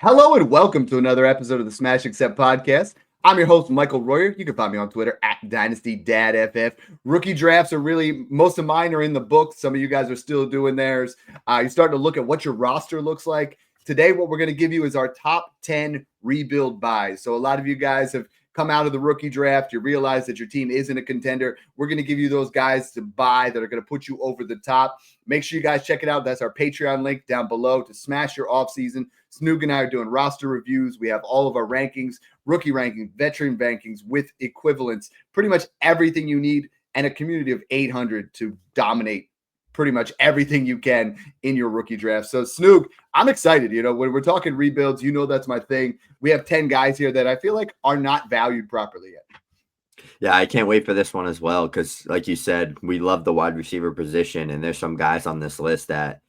Hello and welcome to another episode of the Smash Accept podcast. I'm your host, Michael Royer. You can find me on Twitter at Dynasty Dad FF. Rookie drafts are really, most of mine are in the book. Some of you guys are still doing theirs. You're starting to look at what your roster looks like. Today, what we're going to give you is our top 10 rebuild buys. So a lot of you guys have come out of the rookie draft. You realize that your team isn't a contender. We're going to give you those guys to buy that are going to put you over the top. Make sure you guys check it out. That's our Patreon link down below to smash your offseason. Snoog and I are doing roster reviews. We have all of our rankings, rookie rankings, veteran rankings with equivalents, pretty much everything you need, and a community of 800 to dominate pretty much everything you can in your rookie draft. So Snoog, I'm excited. You know, when we're talking rebuilds, you know that's my thing. We have 10 guys here that I feel like are not valued properly yet. Yeah, I can't wait for this one as well because, like you said, we love the wide receiver position, and there's some guys on this list that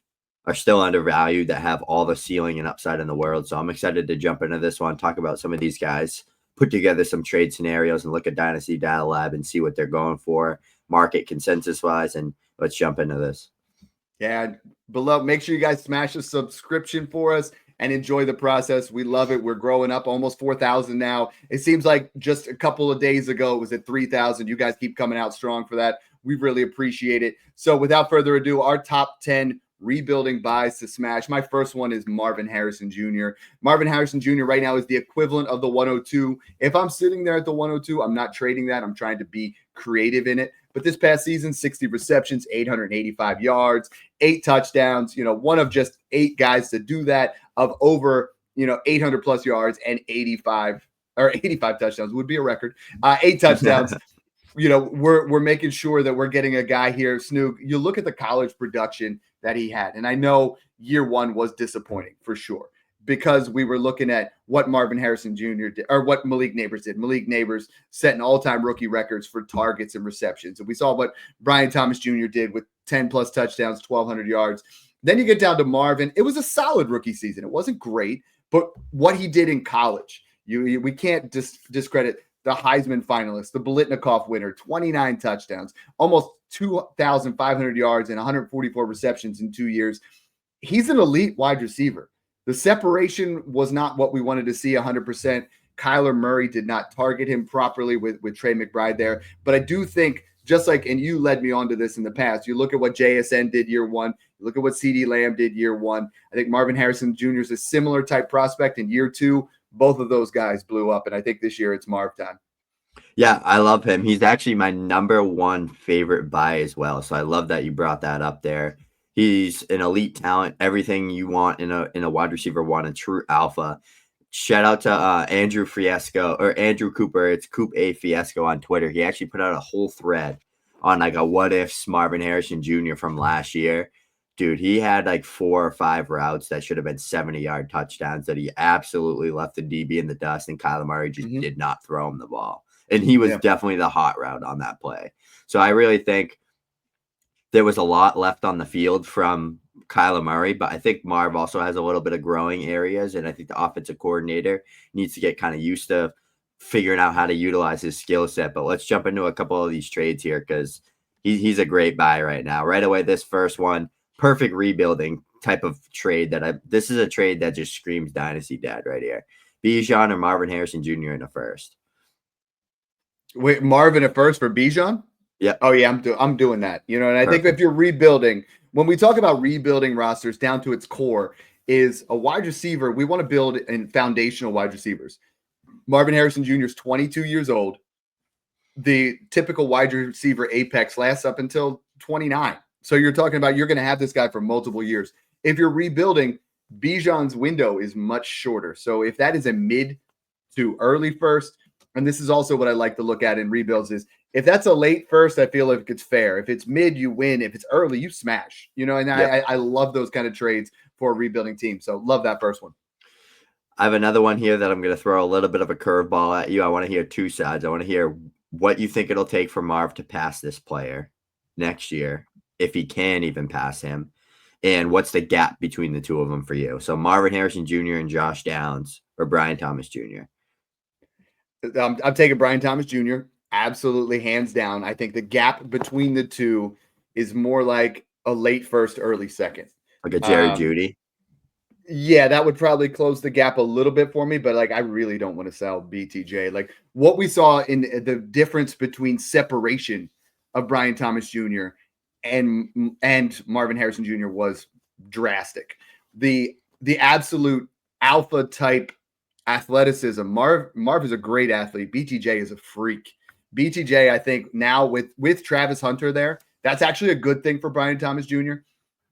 are still undervalued that have all the ceiling and upside in the world. So I'm excited to jump into this one, talk about some of these guys, put together some trade scenarios, and look at Dynasty Data Lab and see what they're going for, market consensus-wise, and let's jump into this. Yeah, below, make sure you guys smash a subscription for us and enjoy the process. We love it. We're growing up almost 4,000 now. It seems like just a couple of days ago, it was at 3,000. You guys keep coming out strong for that. We really appreciate it. So without further ado, our top 10 rebuilding buys to smash. My first one is Marvin Harrison Jr. Marvin Harrison Jr. right now is the equivalent of the 102. If I'm sitting there at the 102, I'm not trading that. I'm trying to be creative in it. But this past season, 60 receptions, 885 yards, 8 touchdowns, one of just 8 guys to do that of over, 800 plus yards and 85 touchdowns would be a record. 8 touchdowns. We're making sure that we're getting a guy here. Snoog, you look at the college production that he had, and I know year one was disappointing for sure because we were looking at what Marvin Harrison Jr. did or what Malik Neighbors did. Malik Neighbors set an all-time rookie records for targets and receptions. And we saw what Brian Thomas Jr. did with 10 plus touchdowns, 1,200 yards. Then you get down to Marvin. It was a solid rookie season. It wasn't great, but what he did in college, we can't discredit the Heisman finalist, the Biletnikoff winner, 29 touchdowns, almost 2,500 yards and 144 receptions in 2 years. He's an elite wide receiver. The separation was not what we wanted to see 100%. Kyler Murray did not target him properly with Trey McBride there. But I do think, just like, and you led me on to this in the past, you look at what JSN did year one, you look at what CeeDee Lamb did year one. I think Marvin Harrison Jr. is a similar type prospect in year two. Both of those guys blew up, and I think this year it's Marv time. Yeah, I love him. He's actually my number one favorite buy as well. So I love that you brought that up there. He's an elite talent, everything you want in a wide receiver one, a true alpha. Shout out to Andrew Cooper. It's Coop A Fiasco on Twitter. He actually put out a whole thread on like a what ifs Marvin Harrison Jr. from last year. Dude, he had like 4 or 5 routes that should have been 70-yard touchdowns that he absolutely left the DB in the dust, and Kyler Murray just did not throw him the ball. And he was definitely the hot route on that play. So I really think there was a lot left on the field from Kyler Murray, but I think Marv also has a little bit of growing areas, and I think the offensive coordinator needs to get kind of used to figuring out how to utilize his skill set. But let's jump into a couple of these trades here because he's a great buy right now. Right away, this first one, perfect rebuilding type of trade this is a trade that just screams Dynasty Dad right here. Bijan or Marvin Harrison Jr. in the first. Wait, Marvin at first for Bijan? Yeah. Oh yeah, I'm doing that. And I think if you're rebuilding, when we talk about rebuilding rosters down to its core is a wide receiver. We want to build in foundational wide receivers. Marvin Harrison Jr. is 22 years old. The typical wide receiver apex lasts up until 29. So you're talking about you're going to have this guy for multiple years. If you're rebuilding, Bijan's window is much shorter. So if that is a mid to early first, and this is also what I like to look at in rebuilds is if that's a late first, I feel like it's fair. If it's mid, you win. If it's early, you smash. I love those kind of trades for a rebuilding team. So love that first one. I have another one here that I'm going to throw a little bit of a curveball at you. I want to hear two sides. I want to hear what you think it'll take for Marv to pass this player next year, if he can even pass him, and what's the gap between the two of them for you. So Marvin Harrison Jr. and Josh Downs or Brian Thomas Jr. I'm taking Brian Thomas Jr. Absolutely, hands down. I think the gap between the two is more like a late first, early second. Like a Jerry Jeudy? Yeah, that would probably close the gap a little bit for me, but like I really don't want to sell BTJ. Like what we saw in the difference between separation of Brian Thomas Jr. and Marvin Harrison Jr. was drastic. The absolute alpha type athleticism. Marv is a great athlete. BTJ is a freak. BTJ, I think now with Travis Hunter there, that's actually a good thing for Brian Thomas Jr.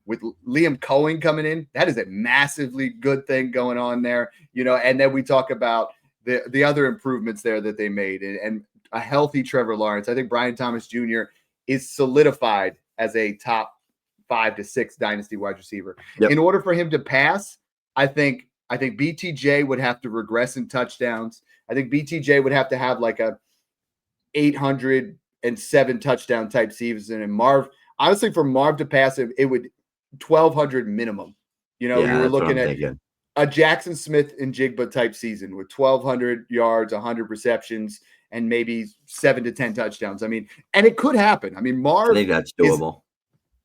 With Liam Cohen coming in, that is a massively good thing going on there, and then we talk about the other improvements there that they made and a healthy Trevor Lawrence. I think Brian Thomas Jr. is solidified as a top 5 to 6 dynasty wide receiver. Yep. In order for him to pass, I think BTJ would have to regress in touchdowns. I think BTJ would have to have like a 807 touchdown type season, and Marv, honestly, for Marv to pass it would 1,200 minimum. You were looking at a Jackson Smith and Jigba type season with 1,200 yards, 100 receptions, and maybe 7 to 10 touchdowns. I mean, and it could happen. I mean, Marv, I think that's doable.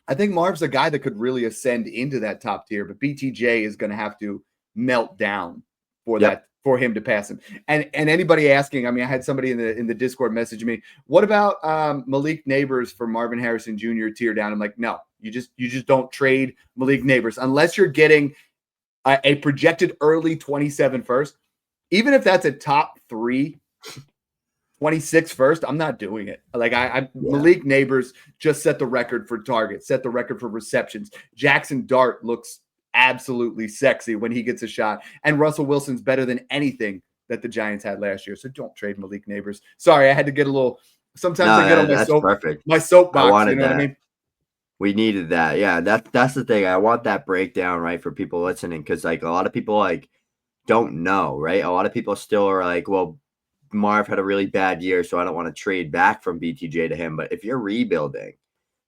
I think Marv's a guy that could really ascend into that top tier, but BTJ is going to have to melt down for that, for him to pass him. And anybody asking, I mean, I had somebody in the Discord message me, what about Malik Neighbors for Marvin Harrison Jr. tier down? I'm like, no, you just don't trade Malik Neighbors unless you're getting a projected early 27 first. Even if that's a top 3, 26 first, I'm not doing it. Like Malik Neighbors just set the record for targets, set the record for receptions. Jaxson Dart looks absolutely sexy when he gets a shot. And Russell Wilson's better than anything that the Giants had last year. So don't trade Malik Neighbors. Sorry, I had to get a little, sometimes I get on my soapbox, you know what I mean? We needed that. Yeah, that's the thing. I want that breakdown, right, for people listening, because like a lot of people like don't know, right? A lot of people still are like, well, Marv had a really bad year, so I don't want to trade back from BTJ to him. But if you're rebuilding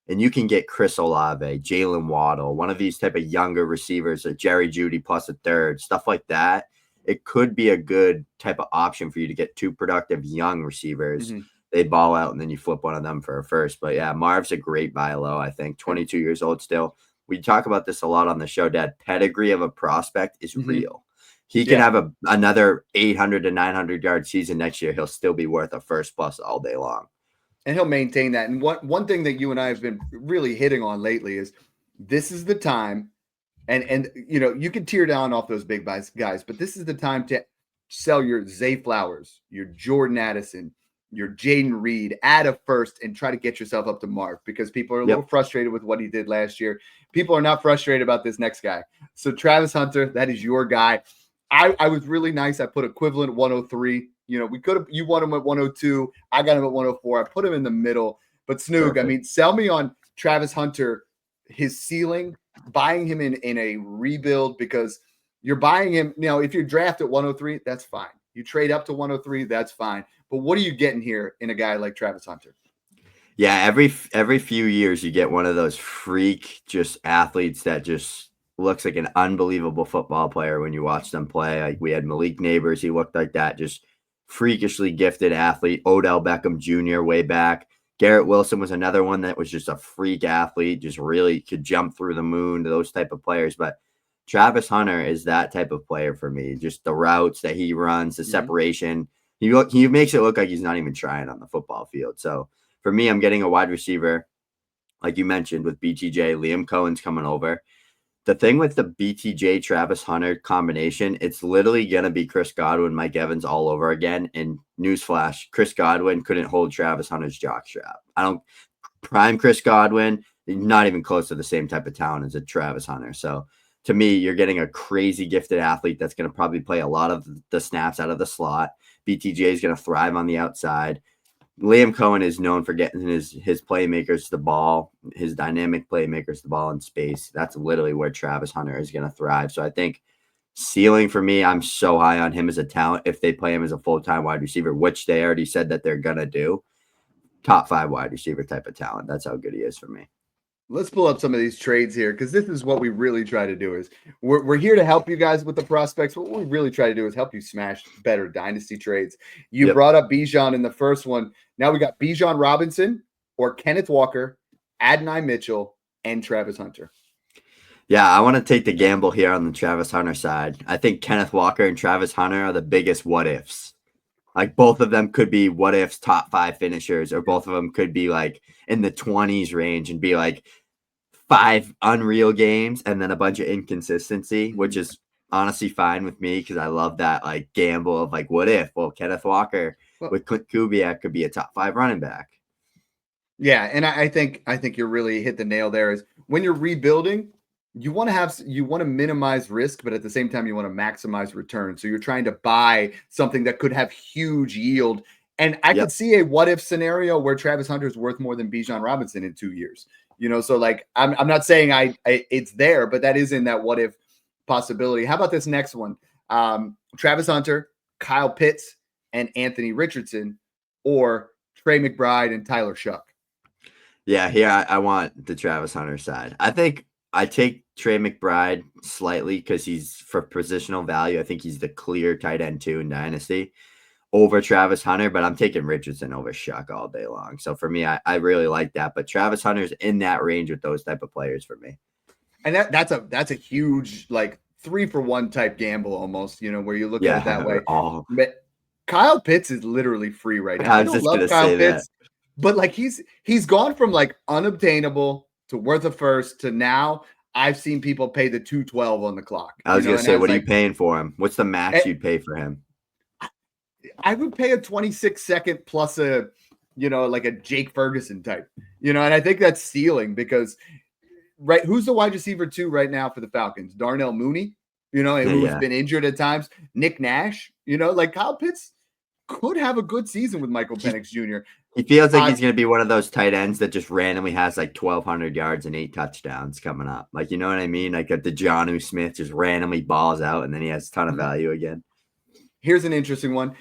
and you can get Chris Olave, Jalen Waddle, one of these type of younger receivers, like Jerry Jeudy plus a third, stuff like that, it could be a good type of option for you to get 2 productive young receivers. Mm-hmm. They ball out, and then you flip one of them for a first. But, yeah, Marv's a great buy low, I think. 22 years old still. We talk about this a lot on the show, Dad. Pedigree of a prospect is real. He can have another 800 to 900 yard season next year. He'll still be worth a first plus all day long. And he'll maintain that. And one thing that you and I have been really hitting on lately is this is the time, and you can tear down off those big guys, but this is the time to sell your Zay Flowers, your Jordan Addison, your Jaden Reed, add a first, and try to get yourself up to Marv, because people are a little frustrated with what he did last year. People are not frustrated about this next guy. So Travis Hunter, that is your guy. I was really nice. I put equivalent 103. You want him at 102. I got him at 104. I put him in the middle. But Snoog, perfect. I mean, sell me on Travis Hunter, his ceiling, buying him in a rebuild, because you're buying him. If you draft at 103, that's fine. You trade up to 103, that's fine. But what are you getting here in a guy like Travis Hunter? Yeah, every few years you get one of those freak just athletes that just looks like an unbelievable football player when you watch them play. Like we had Malik Neighbors, he looked like that, just freakishly gifted athlete. Odell Beckham Jr. way back. Garrett Wilson was another one that was just a freak athlete, just really could jump through the moon, those type of players. But Travis Hunter is that type of player for me. Just the routes that he runs, the separation. He makes it look like he's not even trying on the football field. So for me, I'm getting a wide receiver, like you mentioned, with BTJ. Liam Cohen's coming over. The thing with the BTJ Travis Hunter combination, it's literally going to be Chris Godwin, Mike Evans all over again. And newsflash, Chris Godwin couldn't hold Travis Hunter's jockstrap. Prime Chris Godwin, not even close to the same type of talent as a Travis Hunter. So to me, you're getting a crazy gifted athlete that's going to probably play a lot of the snaps out of the slot. BTJ is going to thrive on the outside. Liam Cohen is known for getting his playmakers the ball, his dynamic playmakers the ball in space. That's literally where Travis Hunter is going to thrive. So I think ceiling for me, I'm so high on him as a talent. If they play him as a full-time wide receiver, which they already said that they're going to do, top 5 wide receiver type of talent. That's how good he is for me. Let's pull up some of these trades here, because this is what we really try to do. Is we're here to help you guys with the prospects. What we really try to do is help you smash better dynasty trades. You brought up Bijan in the first one. Now we got Bijan Robinson or Kenneth Walker, Adonai Mitchell, and Travis Hunter. Yeah, I want to take the gamble here on the Travis Hunter side. I think Kenneth Walker and Travis Hunter are the biggest what ifs. Like both of them could be what ifs top 5 finishers, or both of them could be like in the 20s range and be like 5 unreal games and then a bunch of inconsistency, which is honestly fine with me because I love that like gamble of like what if? Well, Kenneth Walker Well, with Clint Kubiak could be a top 5 running back. yeah, and I think you're really hit the nail there. Is when you're rebuilding, you want to minimize risk, but at the same time you want to maximize return. So you're trying to buy something that could have huge yield. And I could Yep. see a what if scenario where Travis Hunter is worth more than Bijan Robinson in 2 years. So like I'm not saying I it's there, but that is in that what if possibility. How about this next one? Travis Hunter, Kyle Pitts, and Anthony Richardson, or Trey McBride and Tyler Shuck. Yeah, here I want the Travis Hunter side. I think I take Trey McBride slightly because he's for positional value. I think he's the clear tight end 2 in Dynasty over Travis Hunter, but I'm taking Richardson over Shuck all day long. So for me, I really like that. But Travis Hunter's in that range with those type of players for me. And that's a huge like 3-for-1 type gamble almost, where you look at it that way. But Kyle Pitts is literally free right now. I I was don't just love gonna Kyle say Pitts, that. but like he's gone from like unobtainable to worth a first to now I've seen people pay the 212 on the clock. I was gonna And say, I was what are you like, paying for him? What's the max you'd pay for him? I would pay a 26-second plus a, like a Jake Ferguson type, and I think that's stealing because right, who's the wide receiver 2 right now for the Falcons? Darnell Mooney, who's Yeah. been injured at times. Nick Nash, like Kyle Pitts could have a good season with Michael Penix Jr. He feels like he's going to be one of those tight ends that just randomly has like 1,200 yards and 8 touchdowns coming up. Like, you know what I mean? Like the Jonnu Smith just randomly balls out and then he has a ton of value again. Here's an interesting one.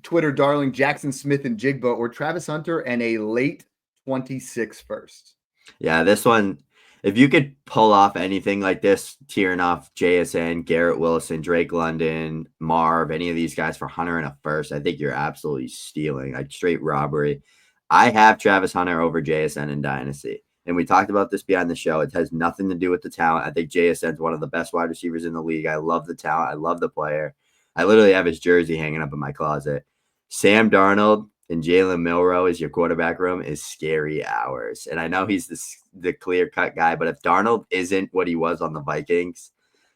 Twitter darling Jaxson Smith and Jigba, or Travis Hunter and a late 26 first. Yeah, this one, if you could pull off anything like this, tearing off JSN, Garrett Wilson, Drake London, Marv, any of these guys for Hunter in a first, I think you're absolutely stealing, like straight robbery. I have Travis Hunter over JSN in Dynasty. And we talked about this behind the show. It has nothing to do with the talent. I think JSN's one of the best wide receivers in the league. I love the talent. I love the player. I literally have his jersey hanging up in my closet. Sam Darnold and Jalen Milroe as your quarterback room is scary hours. And I know he's the clear-cut guy, but if Darnold isn't what he was on the Vikings,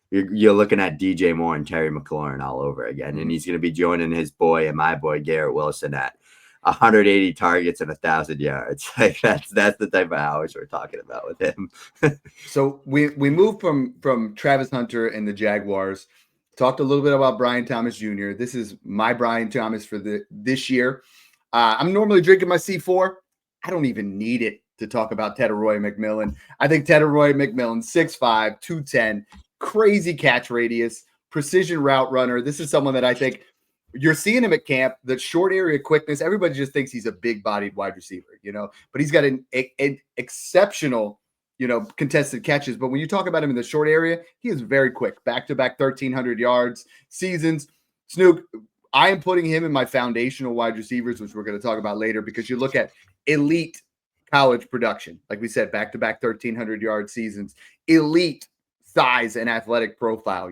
you're looking at DJ Moore and Terry McLaurin all over again. And he's going to be joining his boy and my boy Garrett Wilson at 180 targets and 1,000 yards. Like that's the type of hours we're talking about with him. So we moved from Travis Hunter and the Jaguars. Talked a little bit about Brian Thomas Jr. This is my Brian Thomas for this year. I'm normally drinking my C4. I don't even need it to talk about Tedoroy McMillan. I think Tedoroy McMillan, 6'5", 210, crazy catch radius, precision route runner. This is someone that I think you're seeing him at camp, the short area quickness. Everybody just thinks he's a big-bodied wide receiver, but he's got an exceptional, contested catches. But when you talk about him in the short area, he is very quick. Back-to-back 1,300 yards seasons. Snoog, I am putting him in my foundational wide receivers, which we're going to talk about later, because you look at elite college production. Like we said, back-to-back 1,300 yard seasons, elite size and athletic profile,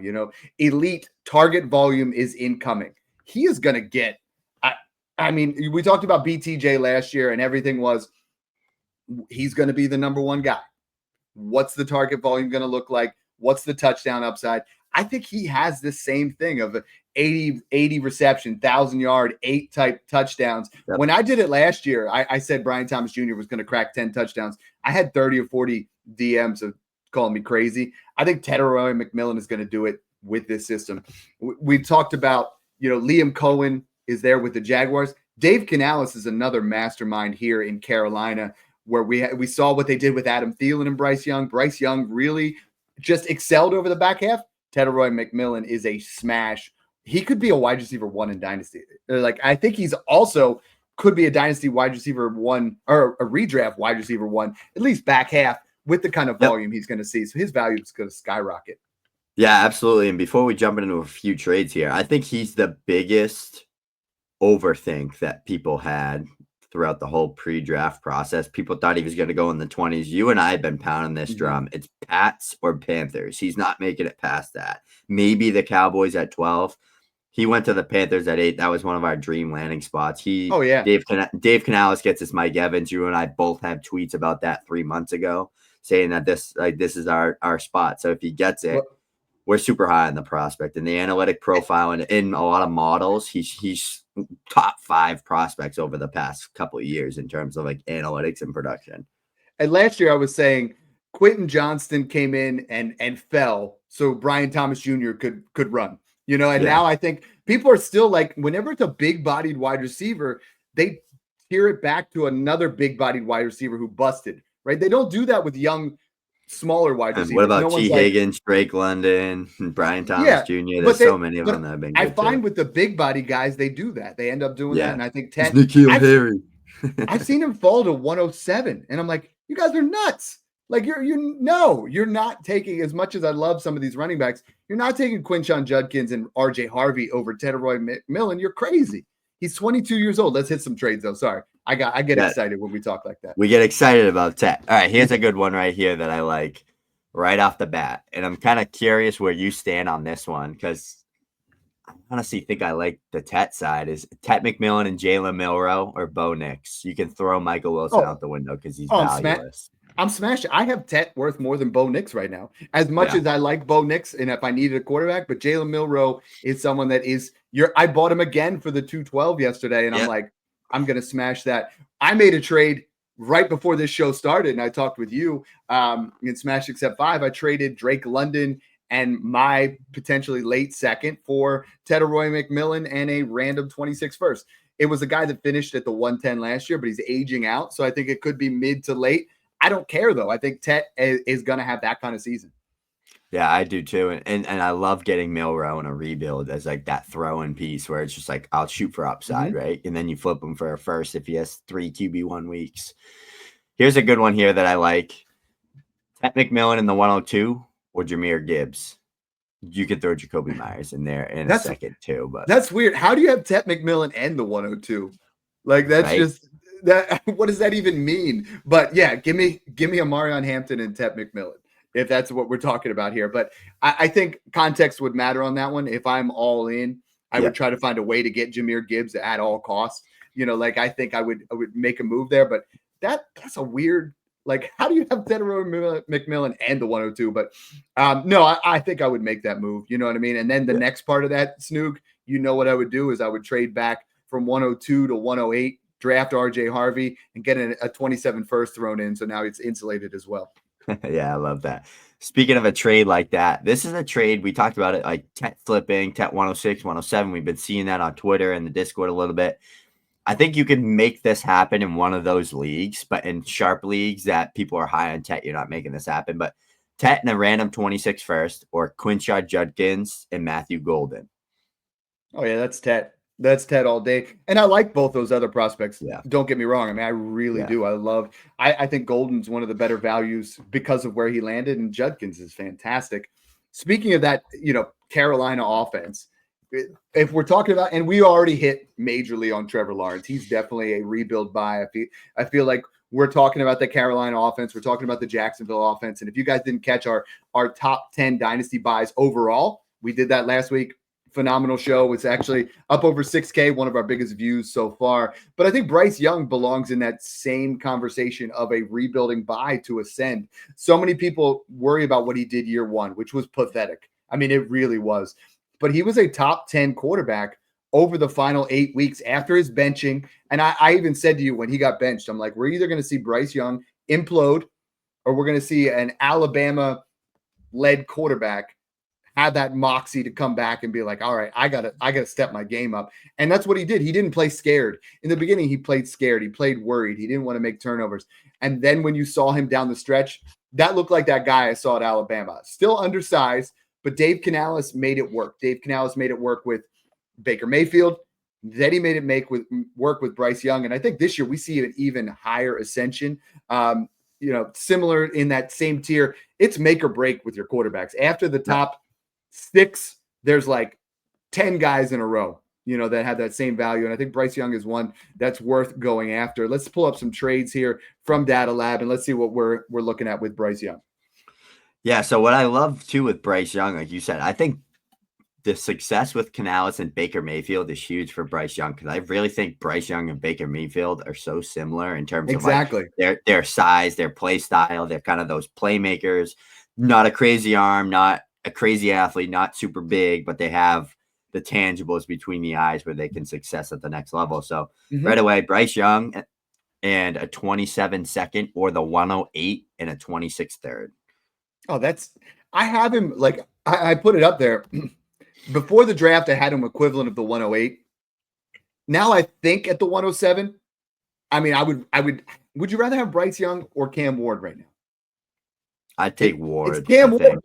elite target volume is incoming. He is going to get, I mean, we talked about BTJ last year and everything was, he's going to be the number 1 guy. What's the target volume going to look like? What's the touchdown upside? I think he has the same thing of 80 reception, 1,000 yard, 8 type touchdowns. Yep. When I did it last year, I said Brian Thomas Jr. was going to crack 10 touchdowns. I had 30 or 40 DMs of calling me crazy. I think Tedoroy McMillan is going to do it with this system. We talked about, Liam Cohen is there with the Jaguars. Dave Canales is another mastermind here in Carolina, where we saw what they did with Adam Thielen and Bryce Young. Bryce Young really just excelled over the back half. Tedoroy McMillan is a smash. He could be a wide receiver 1 in Dynasty. Like, I think he's also could be a Dynasty wide receiver 1 or a redraft wide receiver 1, at least back half, with the kind of volume he's going to see. So his value is going to skyrocket. Yeah, absolutely. And before we jump into a few trades here, I think he's the biggest overthink that people had throughout the whole pre-draft process. People thought he was going to go in the 20s. You and I have been pounding this drum. It's Pats or Panthers. He's not making it past that. Maybe the Cowboys at 12. He went to the Panthers at 8. That was one of our dream landing spots. Dave Canales gets us Mike Evans. You and I both had tweets about that 3 months ago, saying that this is our spot. So if he gets it, we're super high on the prospect. And the analytic profile and in a lot of models, he's top 5 prospects over the past couple of years in terms of like analytics and production. And last year I was saying Quentin Johnston came in and fell so Brian Thomas Jr. could run. You know, and now I think people are still like, whenever it's a big-bodied wide receiver, they tear it back to another big-bodied wide receiver who busted, right? They don't do that with young, smaller wide receivers. What about T. Higgins, Drake London, Brian Thomas Jr.? There's so many of them that have been good. I find with the big-body guys, they do that. They end up doing that, and I think Tet. N'Keal Harry. I've seen him fall to 107, and I'm like, you guys are nuts. Like you're not taking, as much as I love some of these running backs, you're not taking Quinshon Judkins and RJ Harvey over Tet McMillan. You're crazy. He's 22 years old. Let's hit some trades though. Sorry. I get excited when we talk like that. We get excited about Tet. All right, here's a good one right here that I like right off the bat. And I'm kind of curious where you stand on this one, because I honestly think I like the Tet side. Is Tet McMillan and Jalen Milroe or Bo Nix? You can throw Michael Wilson out the window because he's valueless. I'm smashing. I have Tet worth more than Bo Nix right now. As much as I like Bo Nix, and if I needed a quarterback, but Jalen Milroe is someone that is I bought him again for the 212 yesterday, and I'm like, I'm gonna smash that. I made a trade right before this show started, and I talked with you in Smash Except 5. I traded Drake London and my potentially late second for Tet McMillan and a random 26 first. It was a guy that finished at the 110 last year, but he's aging out, so I think it could be mid to late. I don't care, though. I think Tet is going to have that kind of season. Yeah, I do too. And I love getting Milroe in a rebuild as like that throw-in piece where it's just like, I'll shoot for upside, right? And then you flip him for a first if he has 3 QB1 weeks. Here's a good one here that I like. Tet McMillan in the 102 or Jahmyr Gibbs. You could throw Jacoby Myers in there in a second too. But that's weird. How do you have Tet McMillan and the 102? Like, that's just... That what does that even mean? But yeah, give me a Marion Hampton and Tet McMillan if that's what we're talking about here. But I think context would matter on that one. If I'm all in, I would try to find a way to get Jahmyr Gibbs at all costs. You know, like I think I would make a move there. But that's a weird. Like, how do you have Tet McMillan and the 102? But no, I think I would make that move. You know what I mean? And then the next part of that, Snoog, you know what I would do is I would trade back from 102 to 108. Draft RJ Harvey and get a 27 first thrown in. So now it's insulated as well. Yeah, I love that. Speaking of a trade like that, this is a trade. We talked about it, like Tet flipping, Tet 106, 107. We've been seeing that on Twitter and the Discord a little bit. I think you can make this happen in one of those leagues, but in sharp leagues that people are high on Tet, you're not making this happen. But Tet in a random 26 first or Quinshon Judkins and Matthew Golden. Oh, yeah, that's Tet. That's Tet all day. And I like both those other prospects. Yeah. Don't get me wrong. I mean, I really do. I think Golden's one of the better values because of where he landed, and Judkins is fantastic. Speaking of that, Carolina offense, if we're talking about, and we already hit majorly on Trevor Lawrence, he's definitely a rebuild buy. I feel like we're talking about the Carolina offense. We're talking about the Jacksonville offense. And if you guys didn't catch our top 10 dynasty buys overall, we did that last week. Phenomenal show. It's actually up over 6K, one of our biggest views so far. But I think Bryce Young belongs in that same conversation of a rebuilding buy to ascend. So many people worry about what he did year one, which was pathetic. I mean, it really was. But he was a top 10 quarterback over the final 8 weeks after his benching. And I even said to you when he got benched, I'm like, we're either going to see Bryce Young implode or we're going to see an Alabama-led quarterback have that moxie to come back and be like, all right, I gotta step my game up. And that's what he did. He didn't play scared. In the beginning, he played scared. He played worried. He didn't want to make turnovers. And then when you saw him down the stretch, that looked like that guy I saw at Alabama. Still undersized, but Dave Canales made it work. Dave Canales made it work with Baker Mayfield. Then he made it work with Bryce Young. And I think this year we see an even higher ascension. Similar in that same tier. It's make or break with your quarterbacks. After the top 6, there's like 10 guys in a row that have that same value. And I think Bryce Young is one that's worth going after. Let's pull up some trades here from Data Lab and let's see what we're looking at with Bryce Young. Yeah. So what I love too with Bryce Young, like you said, I think the success with Canales and Baker Mayfield is huge for Bryce Young because I really think Bryce Young and Baker Mayfield are so similar in terms of like their size, their play style. They're kind of those playmakers, not a crazy arm, not a crazy athlete, not super big, but they have the tangibles between the eyes where they can success at the next level. So right away, Bryce Young and a 27 second or the 108 and a 26 third. Oh, I have him like I put it up there. Before the draft, I had him equivalent of the 108. Now I think at the 107, I mean, would you rather have Bryce Young or Cam Ward right now? I'd take Ward. It's Cam Ward, but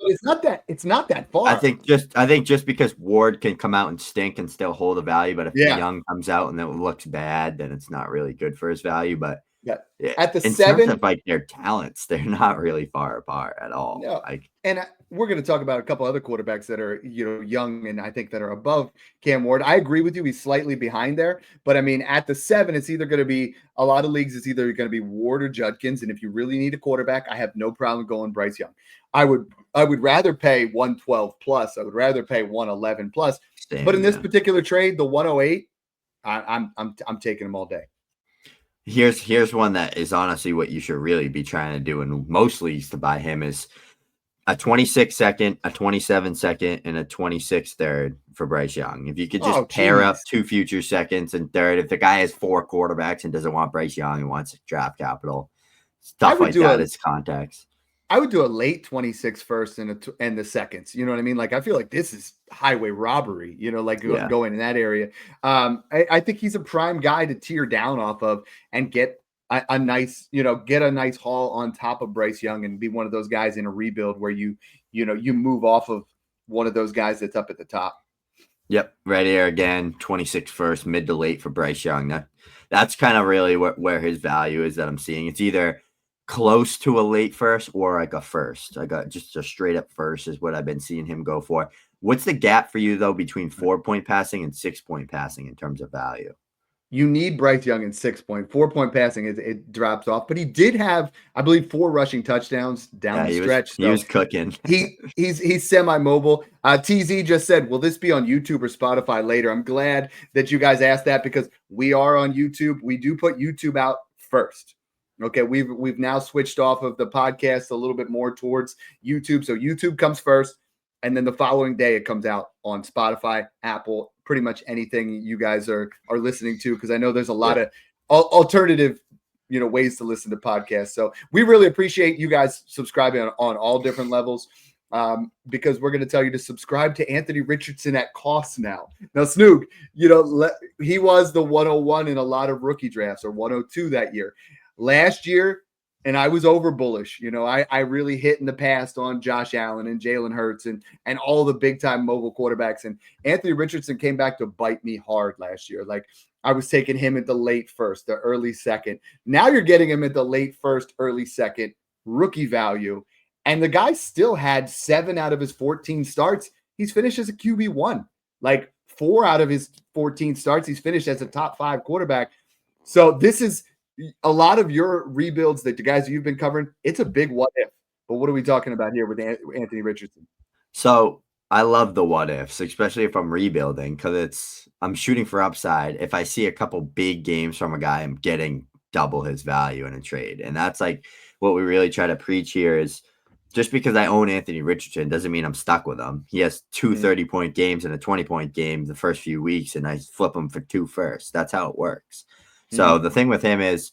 it's not that far. I think just because Ward can come out and stink and still hold a value, but if Young comes out and it looks bad, then it's not really good for his value. But at the in 7, terms of like their talents, they're not really far apart at all. No. And we're going to talk about a couple other quarterbacks that are young and I think that are above Cam Ward. I agree with you; he's slightly behind there, but I mean at the 7, it's either going to be a lot of leagues. It's either going to be Ward or Judkins, and if you really need a quarterback, I have no problem going Bryce Young. I would rather pay 112 plus. I would rather pay 111 plus. But in this particular trade, the 108, I'm taking them all day. Here's one that is honestly what you should really be trying to do, and most leagues to buy him is a 26 second, a 27 second, and a 26 third for Bryce Young. If you could just pair up 2 future seconds and third, if the guy has 4 quarterbacks and doesn't want Bryce Young and wants draft capital, stuff like that is context. I would do a late 26 first and the seconds. You know what I mean? Like, I feel like this is highway robbery, going in that area. I think he's a prime guy to tear down off of and get a nice haul on top of Bryce Young and be one of those guys in a rebuild where you move off of one of those guys that's up at the top. Yep. Right here again, 26 first, mid to late for Bryce Young. That's kind of really where his value is that I'm seeing. It's either close to a late first or like a first. I got just a straight up first is what I've been seeing him go for. What's the gap for you though between 4-point passing and 6-point passing in terms of value? You need Bryce Young in 6-point. 4-point passing, it drops off. But he did have, I believe, 4 rushing touchdowns down the stretch. He was cooking. He's semi-mobile. TZ just said, will this be on YouTube or Spotify later? I'm glad that you guys asked that because we are on YouTube. We do put YouTube out first. Okay, we've now switched off of the podcast a little bit more towards YouTube. So YouTube comes first, and then the following day it comes out on Spotify, Apple, pretty much anything you guys are listening to, because I know there's a lot of alternative ways to listen to podcasts. So we really appreciate you guys subscribing on all different levels, because we're going to tell you to subscribe to Anthony Richardson at cost now. Now, Snoog, he was the 101 in a lot of rookie drafts, or 102 that year. Last year, and I was over bullish. I really hit in the past on Josh Allen and Jalen Hurts and all the big-time mobile quarterbacks. And Anthony Richardson came back to bite me hard last year. Like, I was taking him at the late first, the early second. Now you're getting him at the late first, early second, rookie value. And the guy still had 7 out of his 14 starts. He's finished as a QB1. Like, 4 out of his 14 starts, he's finished as a top 5 quarterback. So this is a lot of your rebuilds that the guys you've been covering, it's a big what if. But what are we talking about here with Anthony Richardson? So I love the what ifs, especially if I'm rebuilding, because I'm shooting for upside. If I see a couple big games from a guy, I'm getting double his value in a trade. And that's like what we really try to preach here is just because I own Anthony Richardson doesn't mean I'm stuck with him. He has 2 30-point games and a 20-point game the first few weeks, and I flip him for 2 first. That's how it works. So the thing with him is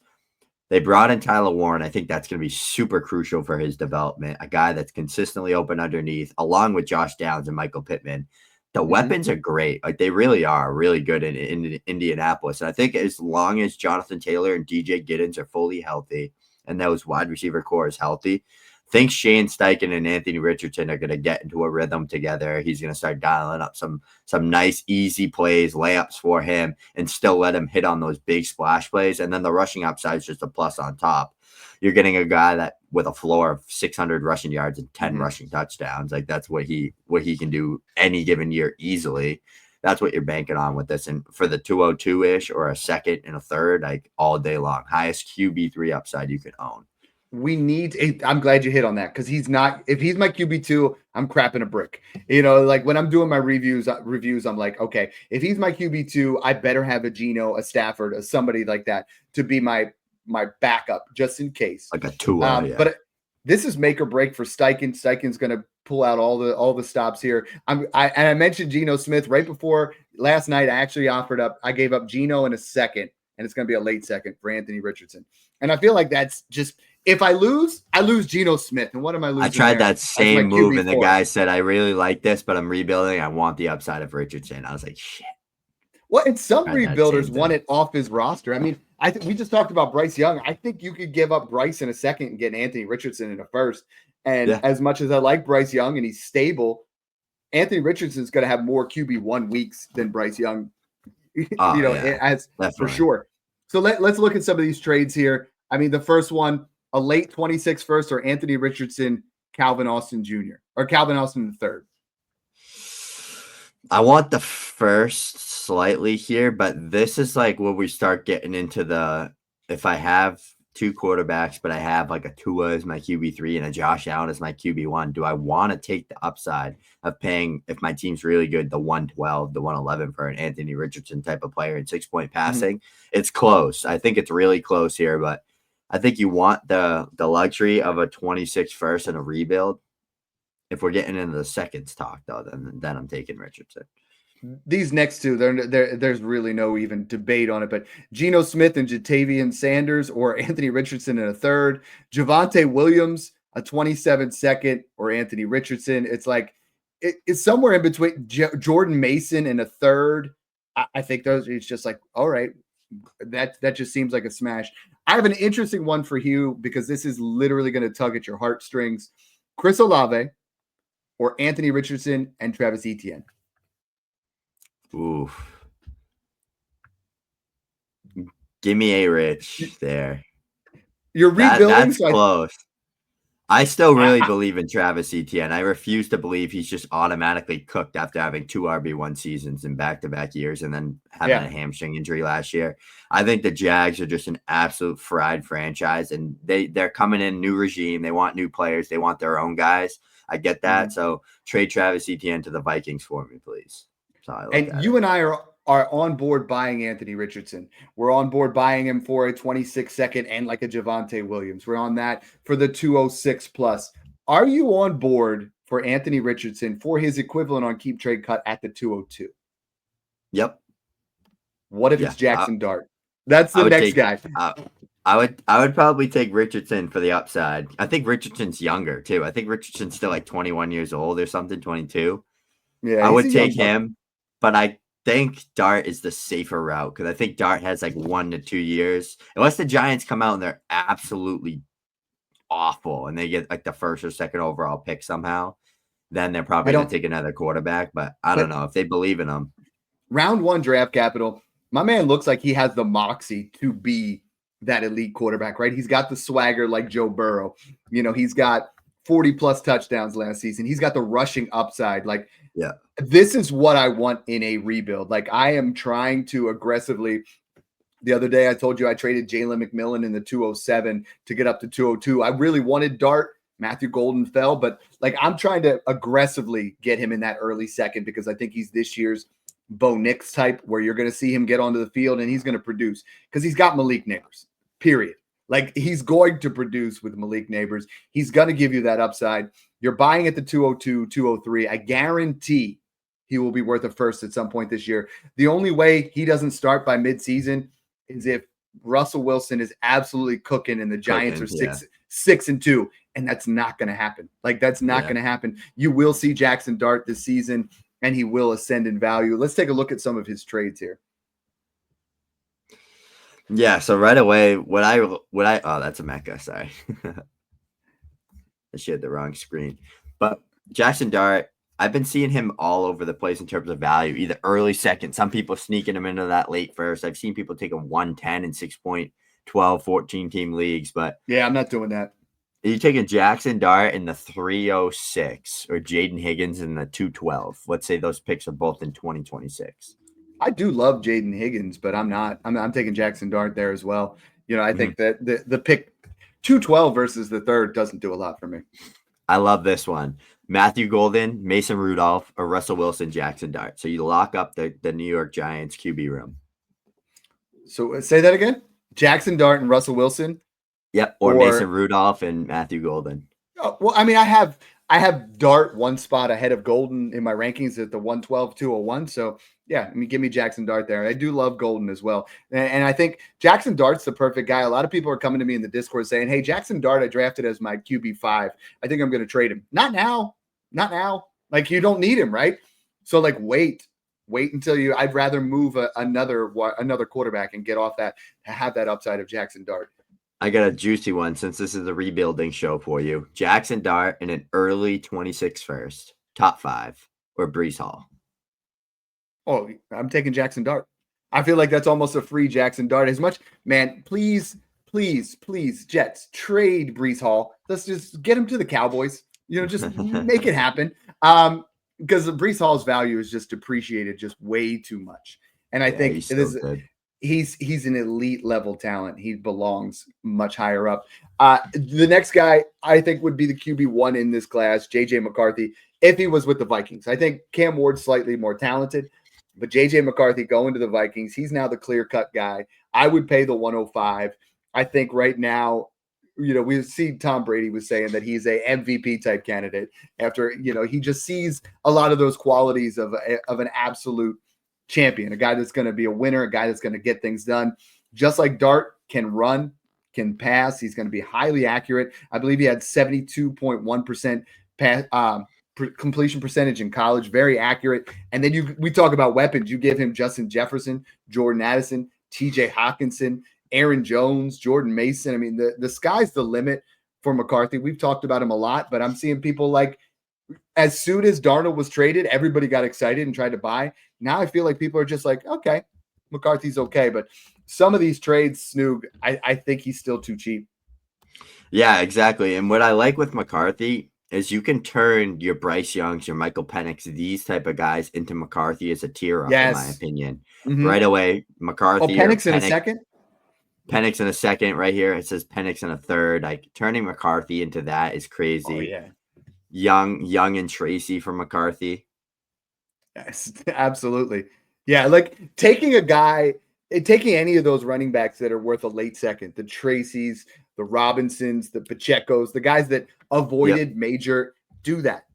they brought in Tyler Warren. I think that's going to be super crucial for his development. A guy that's consistently open underneath, along with Josh Downs and Michael Pittman. The weapons are great. Like, they really are really good in Indianapolis. And I think as long as Jonathan Taylor and DJ Giddens are fully healthy and those wide receiver core is healthy, I think Shane Steichen and Anthony Richardson are going to get into a rhythm together. He's going to start dialing up some nice, easy plays, layups for him, and still let him hit on those big splash plays. And then the rushing upside is just a plus on top. You're getting a guy that with a floor of 600 rushing yards and 10 rushing touchdowns. Like, that's what he can do any given year easily. That's what you're banking on with this. And for the 202-ish or a second and a third, like all day long, highest QB3 upside you can own. I'm glad you hit on that because if he's my QB2, I'm crapping a brick. Like when I'm doing my reviews, I'm like, okay, if he's my QB2, I better have a Geno, a Stafford, a somebody like that to be my backup just in case. Like a Tua, yeah. But this is make or break for Steichen. Steichen's going to pull out all the stops here. I mentioned Geno Smith right before last night. I gave up Geno in a second, and it's going to be a late second for Anthony Richardson. And I feel like that's just, if I lose Geno Smith. And what am I losing? I tried that same move, and the guy said, I really like this, but I'm rebuilding. I want the upside of Richardson. I was like, shit. Well, and some rebuilders want it off his roster. I mean, we just talked about Bryce Young. I think you could give up Bryce in a second and get Anthony Richardson in a first. And as much as I like Bryce Young and he's stable, Anthony Richardson's going to have more QB1 weeks than Bryce Young, for sure. So let's look at some of these trades here. I mean, the first one, a late 26 first or Anthony Richardson, Calvin Austin Jr. or Calvin Austin III. I want the first slightly here, but this is like where we start getting into if I have two quarterbacks, but I have like a Tua as my QB3 and a Josh Allen as my QB1, do I want to take the upside of paying, if my team's really good, the 112, the 111 for an Anthony Richardson type of player in 6-point passing? It's close. I think it's really close here, but I think you want the luxury of a 26 first and a rebuild. If we're getting into the seconds talk, though, then I'm taking Richardson. These next two, there's really no even debate on it. But Geno Smith and Jatavian Sanders or Anthony Richardson in a third, Javonte Williams, a 27 second, or Anthony Richardson. It's like it's somewhere in between. Jordan Mason in a third. I think those. It's just like, all right, that just seems like a smash. I have an interesting one for Hugh because this is literally going to tug at your heartstrings. Chris Olave or Anthony Richardson and Travis Etienne. Oof. Give me a Rich there. You're rebuilding. That's close. I still really believe in Travis Etienne. I refuse to believe he's just automatically cooked after having 2 RB1 seasons in back-to-back years and then having a hamstring injury last year. I think the Jags are just an absolute fried franchise, and they're coming in, new regime. They want new players. They want their own guys. I get that. So trade Travis Etienne to the Vikings for me, please. And you and I are on board buying Anthony Richardson. We're on board buying him for a 26 second and like a Javonte Williams. We're on that for the 206 plus. Are you on board for Anthony Richardson for his equivalent on keep trade cut at the 202? Yep. What if it's Jaxson Dart? That's the next guy. I would probably take Richardson for the upside. I think Richardson's younger too. I think Richardson's still like 21 years old or something, 22. Yeah, I would take him, but I think Dart is the safer route because I think Dart has like 1 to 2 years. Unless the Giants come out and they're absolutely awful and they get like the first or second overall pick somehow, then they're probably going to take another quarterback. But I don't know if they believe in him. Round 1 draft capital. My man looks like he has the moxie to be that elite quarterback, right? He's got the swagger like Joe Burrow. He's got 40 plus touchdowns last season. He's got the rushing upside. Like, this is what I want in a rebuild. Like, I am trying to aggressively. The other day, I told you I traded Jalen McMillan in the 207 to get up to 202. I really wanted Dart. Matthew Golden fell, but like, I'm trying to aggressively get him in that early second because I think he's this year's Bo Nix type where you're going to see him get onto the field and he's going to produce because he's got Malik Neighbors, period. Like, he's going to produce with Malik Neighbors. He's going to give you that upside. You're buying at the 202, 203. I guarantee he will be worth a first at some point this year. The only way he doesn't start by midseason is if Russell Wilson is absolutely cooking and the Giants are 6-2, and that's not going to happen. Like, that's not going to happen. You will see Jaxson Dart this season, and he will ascend in value. Let's take a look at some of his trades here. Yeah, so right away, oh, that's Emeka, sorry. I shared the wrong screen. But Jaxson Dart, I've been seeing him all over the place in terms of value, either early second, some people sneaking him into that late first. I've seen people take him 110 in 6.12, 14 team leagues, but yeah, I'm not doing that. Are you taking Jaxson Dart in the 306 or Jaden Higgins in the 212? Let's say those picks are both in 2026. I do love Jaden Higgins, but I'm not. I'm taking Jaxson Dart there as well. I think that the pick 212 versus the third doesn't do a lot for me. I love this one. Matthew Golden, Mason Rudolph, or Russell Wilson, Jaxson Dart. So you lock up the New York Giants QB room. So say that again. Jaxson Dart and Russell Wilson. Yep, or Mason Rudolph and Matthew Golden. Oh, well, I mean, I have Dart one spot ahead of Golden in my rankings at the 112, 201. So yeah, give me Jaxson Dart there. I do love Golden as well. And I think Jaxson Dart's the perfect guy. A lot of people are coming to me in the Discord saying, hey, Jaxson Dart, I drafted as my QB5. I think I'm going to trade him. Not now. Like, you don't need him, right? So like, wait until I'd rather move another quarterback and get off that, to have that upside of Jaxson Dart. I got a juicy one since this is a rebuilding show for you. Jaxson Dart in an early 26 first, top 5, or Breece Hall. Oh, I'm taking Jaxson Dart. I feel like that's almost a free Jaxson Dart. As much, man, please, Jets, trade Breece Hall. Let's just get him to the Cowboys. Just make it happen. Because Breece Hall's value is just depreciated just way too much. And I think he's an elite level talent. He belongs much higher up. The next guy I think would be the QB1 in this class, JJ McCarthy, if he was with the Vikings. I think Cam Ward's slightly more talented, but JJ McCarthy going to the Vikings, he's now the clear-cut guy. I would pay the 105. I think right now, we see Tom Brady was saying that he's a MVP type candidate after, he just sees a lot of those qualities of an absolute champion, a guy that's going to be a winner, a guy that's going to get things done. Just like Dart can run, can pass. He's going to be highly accurate. I believe he had 72.1% completion percentage in college, very accurate. And then we talk about weapons. You give him Justin Jefferson, Jordan Addison, TJ Hawkinson, Aaron Jones, Jordan Mason. I mean, the sky's the limit for McCarthy. We've talked about him a lot, but I'm seeing people like, as soon as Darnold was traded, everybody got excited and tried to buy. Now I feel like people are just like, okay, McCarthy's okay. But some of these trades, Snoog, I think he's still too cheap. Yeah, exactly. And what I like with McCarthy is you can turn your Bryce Youngs, your Michael Penix, these type of guys into McCarthy as a tier up, in my opinion. Mm-hmm. Right away, McCarthy. Penix in a second? Penix in a second right here. It says Penix in a third. Like, turning McCarthy into that is crazy. Oh, yeah. Young and Tracy for McCarthy. Yes, absolutely. Yeah, like taking any of those running backs that are worth a late second, the Tracys, the Robinsons, the Pachecos, the guys that avoided major, do that.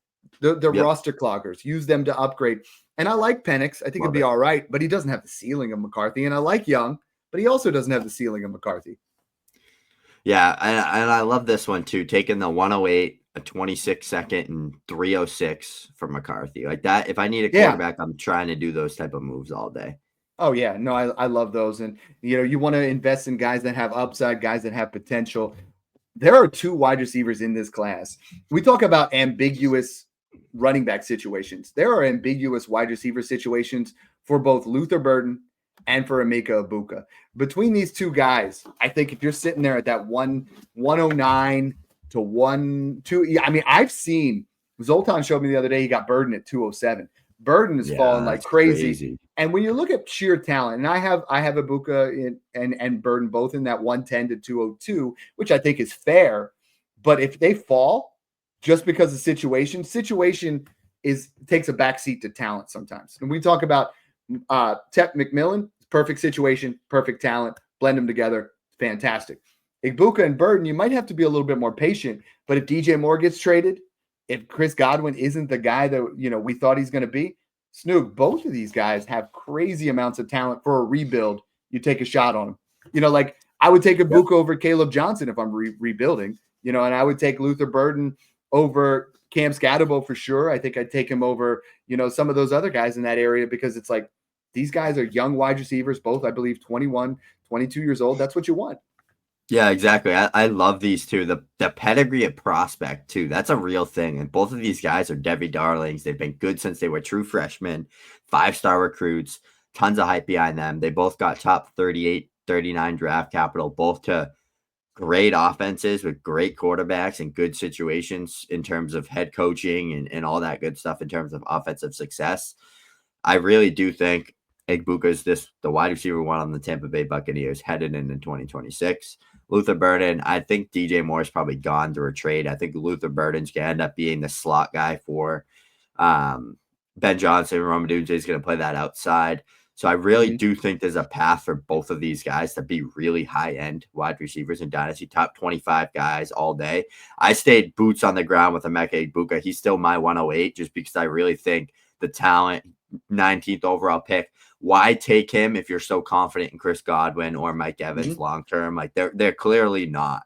The roster cloggers, use them to upgrade. And I like Penix. I think it'd be all right, but he doesn't have the ceiling of McCarthy. And I like Young, but he also doesn't have the ceiling of McCarthy. Yeah, and I love this one too, taking the 108, a 26 second, and 306 for McCarthy. Like that, if I need a quarterback, I'm trying to do those type of moves all day. Oh, yeah. No, I love those. And, you want to invest in guys that have upside, guys that have potential. There are 2 wide receivers in this class. We talk about ambiguous running back situations. There are ambiguous wide receiver situations for both Luther Burden and for Egbuka. Between these 2 guys, I think if you're sitting there at that 109 to 1-2, I mean, I've seen Zoltan showed me the other day, he got Burden at 207. Burden is falling like crazy. And when you look at sheer talent, and I have Egbuka and Burden both in that 110 to 202, which I think is fair. But if they fall just because of situation takes a backseat to talent sometimes. And we talk about Tet McMillan, perfect situation, perfect talent, blend them together, fantastic. Egbuka and Burden, you might have to be a little bit more patient. But if DJ Moore gets traded, if Chris Godwin isn't the guy that we thought he's going to be, Snoog, both of these guys have crazy amounts of talent for a rebuild. You take a shot on them. Like I would take Egbuka over Caleb Johnson if I'm rebuilding, and I would take Luther Burden over Cam Scatterbo for sure. I think I'd take him over, some of those other guys in that area because it's like these guys are young wide receivers, both, I believe, 21, 22 years old. That's what you want. Yeah, exactly. I love these 2. The pedigree of prospect, too. That's a real thing. And both of these guys are Debbie darlings. They've been good since they were true freshmen, 5-star recruits, tons of hype behind them. They both got top 38, 39 draft capital, both to great offenses with great quarterbacks and good situations in terms of head coaching and all that good stuff in terms of offensive success. I really do think Egbuka is the wide receiver one on the Tampa Bay Buccaneers headed into 2026. Luther Burden, I think DJ Moore is probably gone through a trade. I think Luther Burden's going to end up being the slot guy for Ben Johnson. Rome Odunze is going to play that outside. So I really do think there's a path for both of these guys to be really high-end wide receivers in Dynasty, top 25 guys all day. I stayed boots on the ground with Emeka Egbuka. He's still my 108 just because I really think the talent, 19th overall pick. Why take him if you're so confident in Chris Godwin or Mike Evans long-term? Like they're clearly not.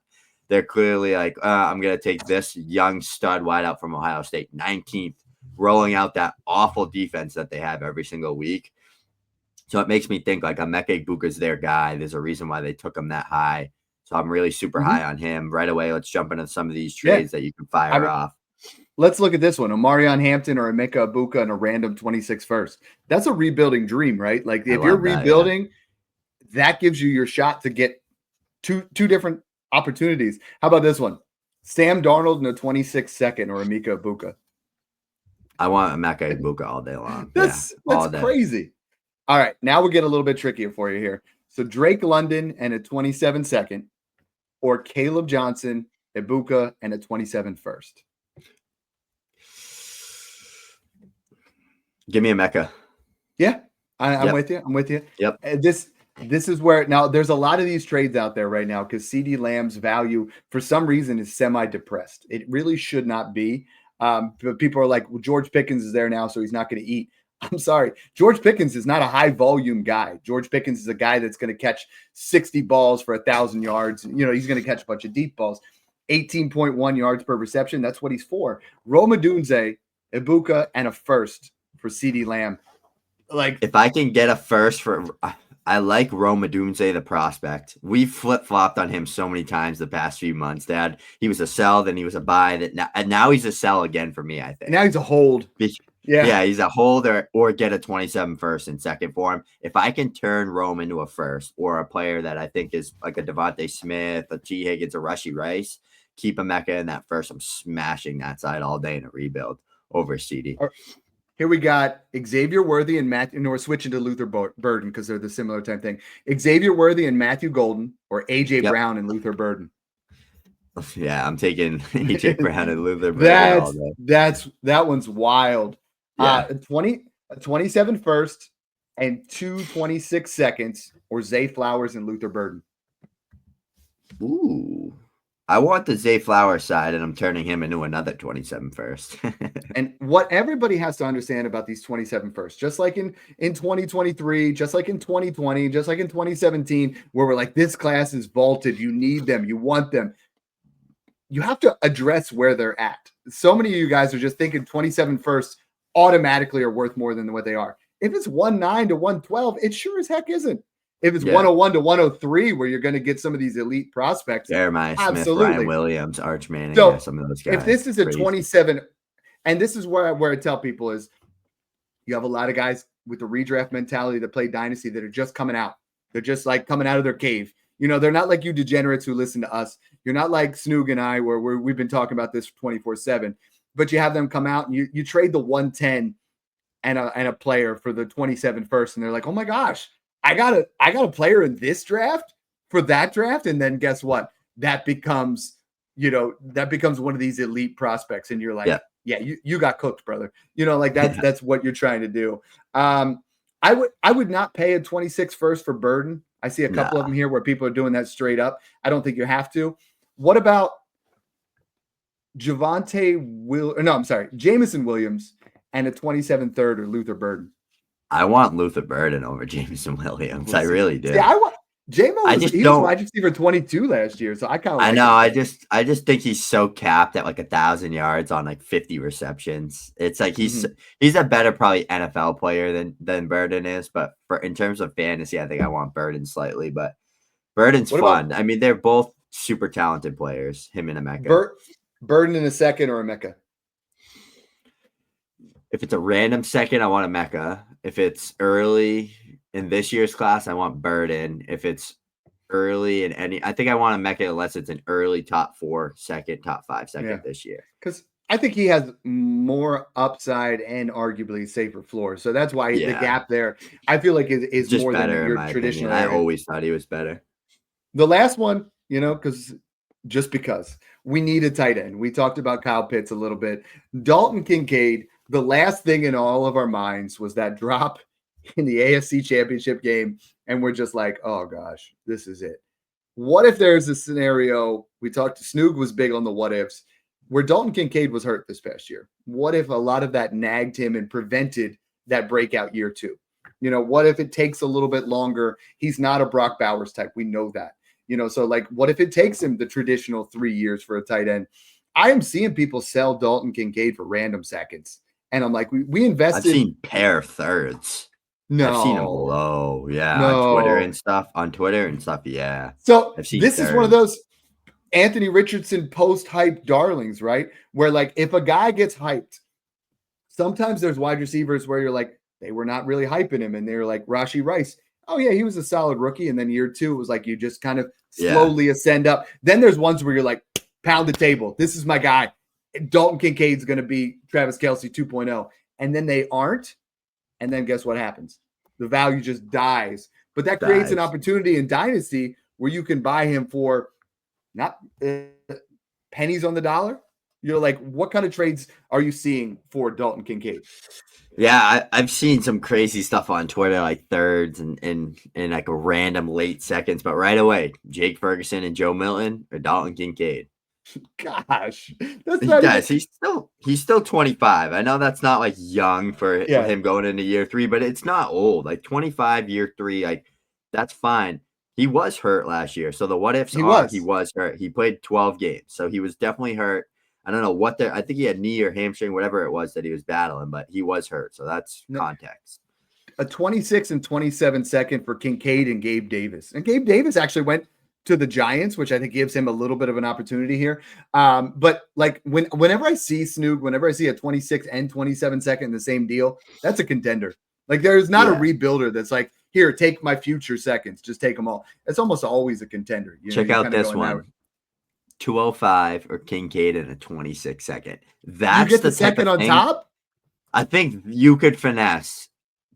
They're clearly like, I'm going to take this young stud wideout from Ohio State, 19th, rolling out that awful defense that they have every single week. So it makes me think like Emeka Egbuka is their guy. There's a reason why they took him that high. So I'm really super high on him. Right away, let's jump into some of these trades that you can fire off. Let's look at this one. Omarion Hampton or Emeka Egbuka and a random 26 first. That's a rebuilding dream, right? Like if you're rebuilding, that gives you your shot to get two different opportunities. How about this one? Sam Darnold and a 26 second or Emeka Egbuka. I want Emeka Egbuka all day long. That's crazy. All right, now we'll get a little bit trickier for you here. So Drake London and a 27 second, or Caleb Johnson, Egbuka, and a 27 first. Give me Emeka. Yeah, I'm with you. I'm with you. Yep. This is where now there's a lot of these trades out there right now because CD Lamb's value for some reason is semi-depressed. It really should not be. But people are like, well, George Pickens is there now, so he's not going to eat. I'm sorry. George Pickens is not a high volume guy. George Pickens is a guy that's going to catch 60 balls for 1,000 yards. He's going to catch a bunch of deep balls, 18.1 yards per reception. That's what he's for. Rome Odunze, Egbuka, and a first for CD Lamb. Like if I can get a first I like Rome Odunze, the prospect. We flip-flopped on him so many times the past few months, Dad. He was a sell, then he was a buy. And now he's a sell again for me, I think. Now he's a hold. Yeah, he's a hold or get a 27 first and second for him. If I can turn Rome into a first or a player that I think is like a Devontae Smith, a T. Higgins, a Rashee Rice, keep Emeka in that first. I'm smashing that side all day in a rebuild over CD. Here we got Xavier Worthy and Matthew, and we're switching to Luther Burden because they're the similar type thing. Xavier Worthy and Matthew Golden, or AJ Brown and Luther Burden. Yeah, I'm taking AJ Brown and Luther Burden. That one's wild. Yeah. 27 first and 26 seconds, or Zay Flowers and Luther Burden. Ooh. I want the Zay Flowers side, and I'm turning him into another 27 first. And what everybody has to understand about these 27 first, just like in 2023, just like in 2020, just like in 2017, where we're like, this class is vaulted. You need them. You want them. You have to address where they're at. So many of you guys are just thinking 27 first automatically are worth more than what they are. If it's 109 to 112, it sure as heck isn't. If it's 101 to 103, where you're going to get some of these elite prospects, Jeremiah Smith, Ryan Williams, Arch Manning, so some of those guys. If this is a 27, and this is where I tell people is, you have a lot of guys with the redraft mentality that play Dynasty that are just coming out. They're just like coming out of their cave. They're not like you degenerates who listen to us. You're not like Snoog and I, where we've been talking about this 24/7. But you have them come out and you trade the 110 and a player for the 27 first, and they're like, oh my gosh, I got a player in this draft for that draft, and then guess what? That becomes one of these elite prospects, and you're like, yeah, you got cooked, brother. That's what you're trying to do. I would not pay a 26 first for Burden. I see a couple of them here where people are doing that straight up. I don't think you have to. What about Jameson Williams and a 27 third or Luther Burden? I want Luther Burden over Jameson Williams. I really do. Yeah, he was wide receiver 22 last year, so I kind of. I know. I just think he's so capped at like 1,000 yards on like 50 receptions. It's like he's a better probably NFL player than Burden is, but in terms of fantasy, I think I want Burden slightly. But Burden's fun. I mean, they're both super talented players. Him and Emeka. Burden in a second or Emeka? If it's a random second, I want Emeka. If it's early in this year's class, I want Burden. If it's early in any. I think I want Emeka unless it's an early top 4 second, top 5 second this year. Because I think he has more upside and arguably safer floor. So that's why the gap there, I feel like, is just more better than in your my traditional opinion. area. I always thought he was better. The last one, because we need a tight end. We talked about Kyle Pitts a little bit. Dalton Kincaid, the last thing in all of our minds was that drop in the AFC Championship game. And we're just like, oh, gosh, this is it. What if there's a scenario, we talked to Snoog was big on the what ifs, where Dalton Kincaid was hurt this past year? What if a lot of that nagged him and prevented that breakout year 2? What if it takes a little bit longer? He's not a Brock Bowers type. We know that. So like, what if it takes him the traditional 3 years for a tight end? I am seeing people sell Dalton Kincaid for random seconds. And I'm like, we invested. I've seen pair thirds. No. I've seen him low. Yeah. No. On Twitter and stuff. Yeah. So I've seen this thirds. Is one of those Anthony Richardson post-hype darlings, right? Where like, if a guy gets hyped, sometimes there's wide receivers where you're like, they were not really hyping him. And they were like Rashee Rice. Oh, yeah, he was a solid rookie. And then year 2 was like you just kind of slowly ascend up. Then there's ones where you're like, pound the table. This is my guy. Dalton Kincaid's going to be Travis Kelce 2.0. And then they aren't. And then guess what happens? The value just dies. But that creates an opportunity in Dynasty where you can buy him for not pennies on the dollar. You're like, what kind of trades are you seeing for Dalton Kincaid? Yeah, I've seen some crazy stuff on Twitter, like thirds and like a random late seconds, but right away, Jake Ferguson and Joe Milton or Dalton Kincaid. Gosh, he's still 25. I know that's not like young for him going into year 3, but it's not old. Like 25 year 3, like that's fine. He was hurt last year, so the what ifs he was hurt. He played 12 games, so he was definitely hurt. I don't know I think he had knee or hamstring, whatever it was that he was battling, but he was hurt. So that's context. A 26 and 27 second for Kincaid and Gabe Davis. And Gabe Davis actually went to the Giants, which I think gives him a little bit of an opportunity here. But like whenever I see Snoog, whenever I see a 26 and 27 second in the same deal, that's a contender. Like there's not a rebuilder that's like, here, take my future seconds. Just take them all. It's almost always a contender. Check out this one. 205 or Kincaid in a 26 second. That's you get the second on top. I think you could finesse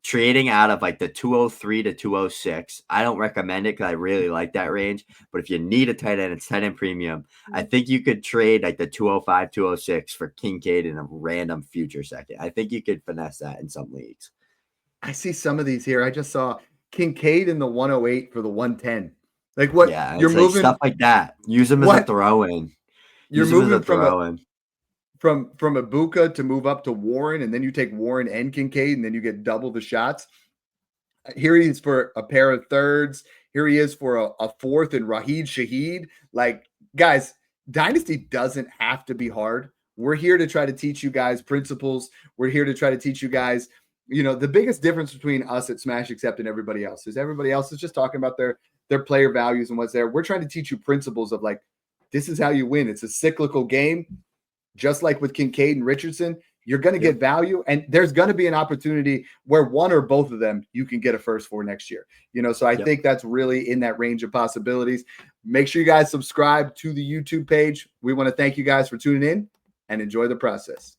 trading out of like the 203 to 206. I don't recommend it because I really like that range. But if you need a tight end, it's tight end premium. I think you could trade like the 205, 206 for Kincaid in a random future second. I think you could finesse that in some leagues. I see some of these here. I just saw Kincaid in the 108 for the 110. Like what? Yeah, you're moving stuff like that. Use them as a throw-in. You're moving from Egbuka to move up to Warren, and then you take Warren and Kincaid, and then you get double the shots. Here he is for a pair of thirds. Here he is for a fourth and Raheed Shaheed. Like, guys, Dynasty doesn't have to be hard. We're here to try to teach you guys principles. We're here to try to teach you guys, the biggest difference between us at Smash Accept and everybody else is everybody else is just talking about their player values and what's there. We're trying to teach you principles of like, this is how you win. It's a cyclical game. Just like with Kincaid and Richardson, you're going to get value, and there's going to be an opportunity where one or both of them you can get a first for next year. So I think that's really in that range of possibilities. Make sure you guys subscribe to the YouTube page. We want to thank you guys for tuning in and enjoy the process.